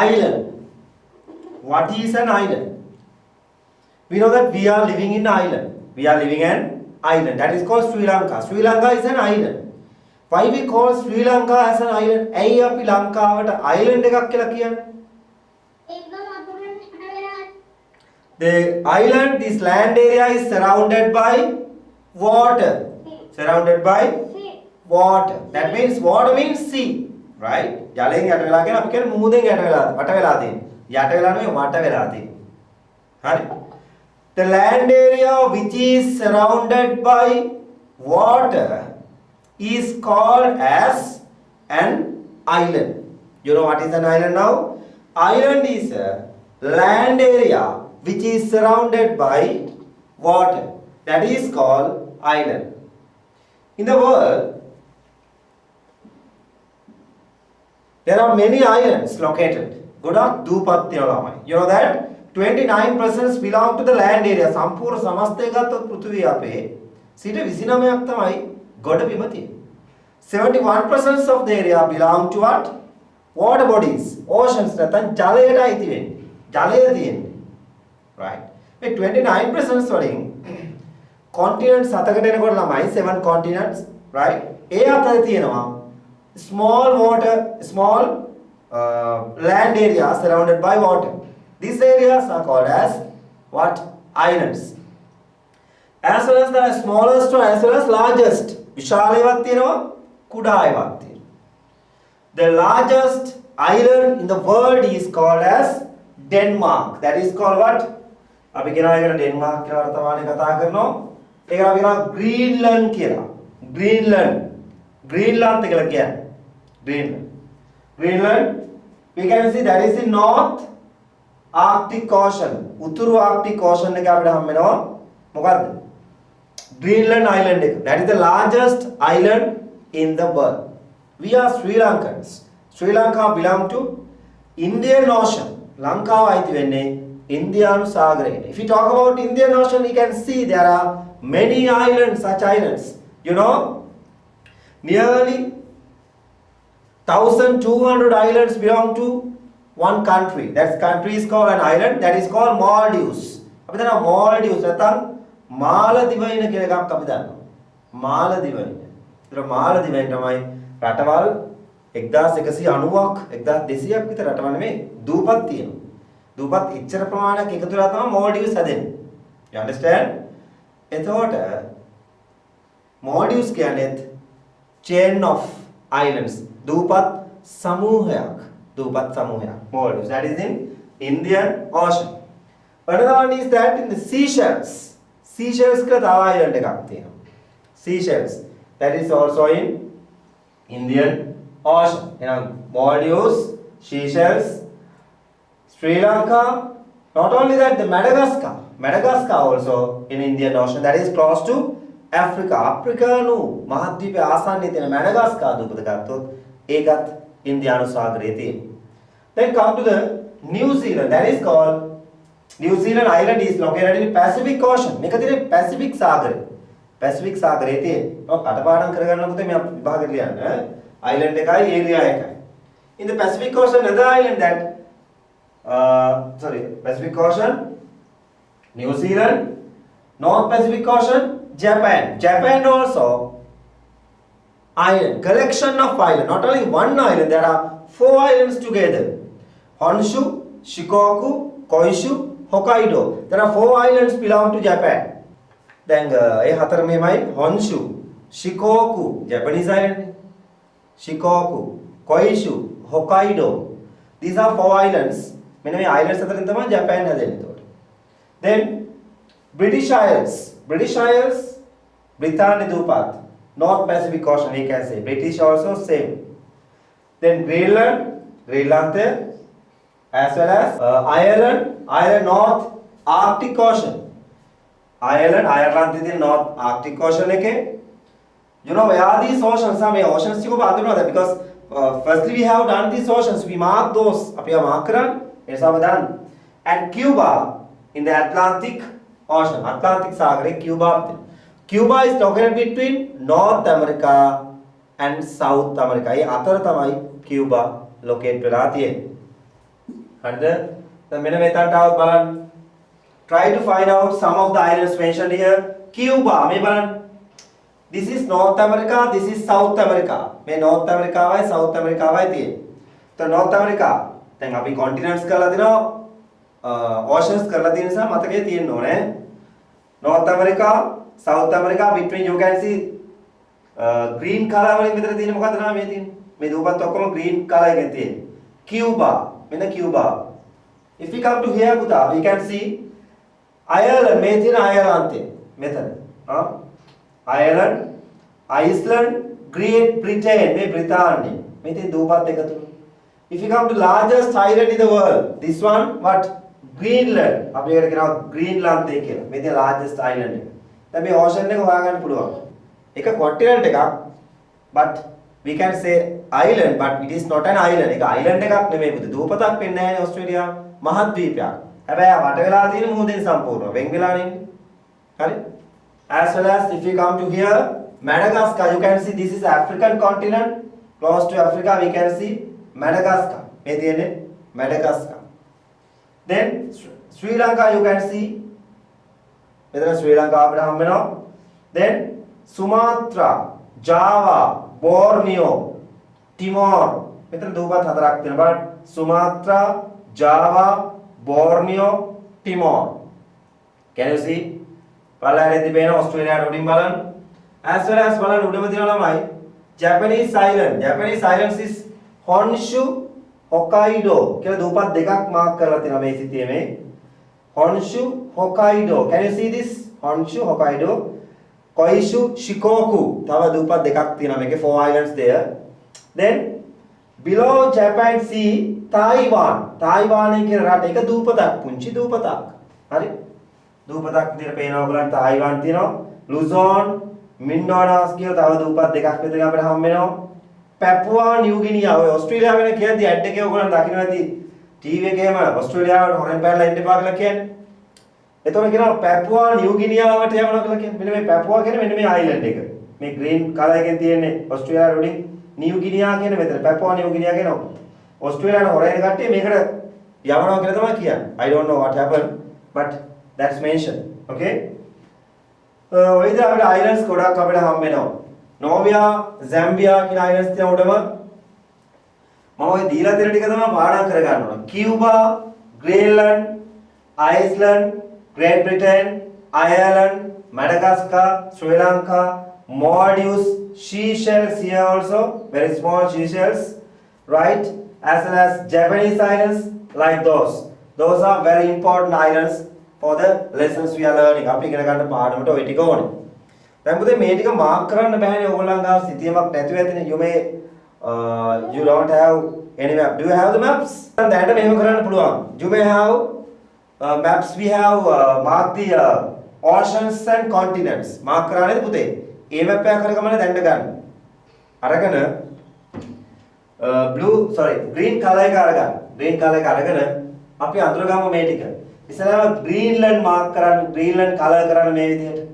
island. What is an island? We know that we are living in an island. We are living in an island. That is called Sri Lanka. Sri Lanka is an island. Why we call Sri Lanka as an island? ඇයි අපි ලංකාවට island එකක් කියලා කියන්නේ? The island, this land area is surrounded by water. Surrounded by water. That means water means sea, right? ජලයෙන් යට වෙලා කියන අපි කියන්නේ මුහුදෙන් යට වෙලා වට වෙලා තියෙන. යට වෙලා නෙවෙයි වට වෙලා තියෙන. හරි. The land area which is surrounded by water is called as an island. You know what is an island now? Island is a land area which is surrounded by water. That is called island. In the world, there are many islands located. ගොඩක් දූපත් තියෙනවා ළමයි. You know that 29% belong to the land area. සම්පූර්ණ සමස්තය ගත්තොත් පෘථිවිය අපේ 29ක් තමයි ගොඩබිම තියෙන්නේ. 71% of the area belong to what? Water bodies, oceans. නැත්නම් ජලයට අයිති වෙන්නේ. ජලය තියෙන්නේ. Right? මේ 29% වලින් continents හතකට එනකොට ළමයි 7 continents, right? ඒ අතරේ තියෙනවා small land areas surrounded by water. These areas are called as what? Islands. As well as the smallest one as well as largest. විශාල ඒවාක් තියෙනවා, කුඩා ඒවාක් තියෙනවා. The largest island in the world is called as Denmark. That is called what? අපි කියනවා ඒකට Denmark කියලා වර්තමානයේ කතා කරනවා. ඒක අපි කියනවා ග්‍රීන්ලන්ඩ් කියලා. ග්‍රීන්ලන්ඩ් කියලා කියන්නේ. Greenland. We can see that is in North Arctic Ocean. උතුරු Arctic Ocean එක අපිට හම් වෙනවා. මොකද්ද? Greenland island එක. That is the largest island in the world. We are Sri Lankans. Sri Lanka belong to Indian Ocean. ලංකාව අයිති වෙන්නේ Indian සාගරයට. If we talk about Indian Ocean, we can see there are many islands, such islands. You know, nearly 1,200 islands belong to one country. That country is called an island. That is called Maldives. අපි දන්නවා Maldives නැත්නම් මාලදිවයින කියලා එකක් අපි දන්නවා. මාලදිවයින. ඒතර මාලදිවයින තමයි රටවල් 1190ක් 1200ක් විතර රටවල් නෙමෙයි දූපත් තියෙනවා. දූපත් ඉච්ඡර ප්‍රමාණයක් එකතු වෙලා තමයි Maldives හැදෙන්නේ. You understand? එතකොට Maldives කියන්නේ chain of islands. දූපත් සමූහයක්. Maldives. That is in Indian Ocean. Another one is that in the Seychelles. Seychelles ka තව island එකක් තියෙනවා. Seychelles. That is also in Indian Ocean. එහෙනම් Maldives, Seychelles, Sri Lanka. Not only that, the Madagascar also in Indian Ocean. That is close to Africa. අප්‍රිකානු මහද්වීපයේ ආසන්නයේ තියෙන Madagascar දූපත ගත්තොත් ඒකත් ඉන්දියානු සාගරයේ තියෙනවා. Then come to the New Zealand. That is called New Zealand island is located in Pacific Ocean. මේක තියෙන්නේ Pacific සාගරේ. Pacific සාගරයේ තියෙනවා. ඔව් කටපාඩම් කරගන්න පුතේ මේ විභාගෙට ලියන්න. Island එකයි area එකයි. In the Pacific Ocean, another island that Pacific Ocean, New Zealand, North Pacific Ocean, Japan. Japan also island, collection of island. Not only one island, there are 4 islands together. Honshu, Shikoku, Kyushu, Hokkaido. There are 4 islands belong to Japan. Then ඒ හතර මෙහෙමයි Honshu, Shikoku, Japanese island. Shikoku, Kyushu, Hokkaido. These are 4 islands. මෙන්න මේ islands අතරින් තමයි Japan හැදෙන්නේ එතකොට. Then British Isles. බ්‍රිතාන්‍ය දූපත්. North Pacific Ocean, we can say. British also same. Then Greenland there. As well as Ireland, North Arctic Ocean. Ireland is in North Arctic Ocean එකේ. You know where are these oceans? Some oceans ටික ඔබ අඳුනනවාද? Because firstly we have done these oceans. We mark those. අපි ආ mark කරන්නේ. ඒ නිසා අපි දන්න. And Cuba in the Atlantic Ocean. Atlantic සාගරේ Cuba. Cuba is located between North America and South America. ඒ අතර තමයි Cuba locate වෙලා තියෙන්නේ. හරිද? දැන් මෙන්න මෙතනට આવත් බලන්න. Try to find out some of the islands mentioned here. Cuba මේ බලන්න. This is North America, this is South America. මේ North America වයි South America වයි තියෙන්නේ. તો North America දැන් අපි continents කරලා දිනවා oceans කරලා තියෙන නිසා මතකයේ තියෙන්න ඕනේ. North America, South America between you can see green color වලින් මෙතන තියෙන්නේ මොකද්ද නම මේ තියෙන්නේ? මේ දූපත් ඔක්කොම green color එකෙන් තියෙන්නේ. Cuba මෙන්න Cuba. If we come to here පුතා we can see Ireland මේ තියෙන අයර්ලන්තේ මෙතන. Ireland, Iceland, Great Britain මේ බ්‍රිතාන්‍ය. මේ තියෙන දූපත් එකතු. If you come to largest island in the world, this one what? Greenland. අපි ඒකට කියනවා Greenland කියලා. මේ තියෙන largest island එක. දැන් මේ ocean එක හොයාගන්න පුළුවන්. එක continent එකක් but we can say island but it is not an island. ඒක island එකක් නෙමෙයි පුතේ. දූපතක් වෙන්නේ නැහැ නේ ඕස්ට්‍රේලියා. මහත් ද්වීපයක්. හැබැයි වට වෙලා තියෙන මුහුදෙන් සම්පූර්ණ වෙන් වෙලා නේ. හරි? As well as if you come to here Madagascar, you can see this is African continent. Close to Africa we can see Madagascar. මේ තියෙන්නේ Madagascar. Then Sri Lanka you can see මෙතන ශ්‍රී ලංකාව අපිට හම්බ වෙනවා. Then Sumatra, Java, Borneo, Timor මෙතන දූපත් හතරක් තියෙනවා බලන්න. Sumatra, Java, Borneo, Timor. Can you see? බලන්න පේන ඕස්ට්‍රේලියාවට උඩින් බලන්න. As well as බලන්න උඩම තියෙනවා ළමයි Japanese island. Japanese islands is Honshu, Hokkaido කියලා දූපත් දෙකක් මාක් කරලා තියෙනවා මේ සිතියේ මේ. Honshu, Hokkaido. Can you see this? Honshu, Hokkaido. Kyushu, Shikoku. තව දූපත් දෙකක් තියෙනවා මේකේ 4 islands there. Then below Japan Sea, Taiwan. Taiwan කියන රට එක දූපතක් පුංචි දූපතක්. හරි? දූපතක් විදිහට පේනවා ඔයගලන්ට තායිවාන් තියෙනවා. ලුසෝන්, මින්ඩෝනාස් කියලා තව දූපත් දෙකක් විතර අපිට හම්බ වෙනවා. පැපුවා නිව්ගිනියා ඔය ඕස්ට්‍රේලියාව වෙන කියද්දි ඇඩ් එකේ ඔයගලන්ට දකින්න ඇති ටීවී එකේම ඕස්ට්‍රේලියාවට හොරෙන් පැනලා ඉන්න එපා කියලා කියන්නේ. එතකොට කියනවා පැපුවා නිව්ගිනියාවට යවනවා කියලා කියන්නේ. මෙන්න මේ පැපුවා කියන්නේ මෙන්න මේ අයිලන්ඩ් එක. මේ ග්‍රීන් කලර් එකෙන් තියෙන්නේ ඕස්ට්‍රේලියාව වලින් නිව්ගිනියා කියන මෙතන පැපුවා නිව්ගිනියා කියනවා. ඕස්ට්‍රේලියාවට හොරෙන් කට්ටිය මේකට යවනවා කියලා තමයි කියන්නේ. I don't know what happened but that's mentioned. Okay? ඔය විදිහට අපිට islands ගොඩක් අපිට හම්බ වෙනවා. Novia, Zambia කියන islands තියෙන උඩම මම ඔය දීලා තියෙන ටික තමයි පාඩම් කරගන්න ඕන. Cuba, Greenland, Iceland, Great Britain, Ireland, Madagascar, Sri Lanka, Maldives, Seychelles here also, very small Seychelles, right? As well as Japanese islands like those. Those are very important islands for the lessons we are learning. අපි ඉගෙන ගන්න පාඩමට ඔය ටික ඕනේ. දැන් පුතේ මේ ටික මාක් කරන්න බෑනේ ඕගොල්ලන් ගාව සිතියමක් නැතුව ඇතිනේ. You don't have any map. Do you have the maps? දැනට මෙහෙම කරන්න පුළුවන්. You may have maps. We have marked the oceans and continents. Mark කරන්නේ පුතේ. ඒ map එක කරගමන දැනට ගන්න. අරගෙන green color එක අරගන්න. green color එක අරගෙන අපි අඳුරගමු මේ ටික. ඉස්සරහම Greenland මාක් කරන්න Greenland color කරන්න මේ විදිහට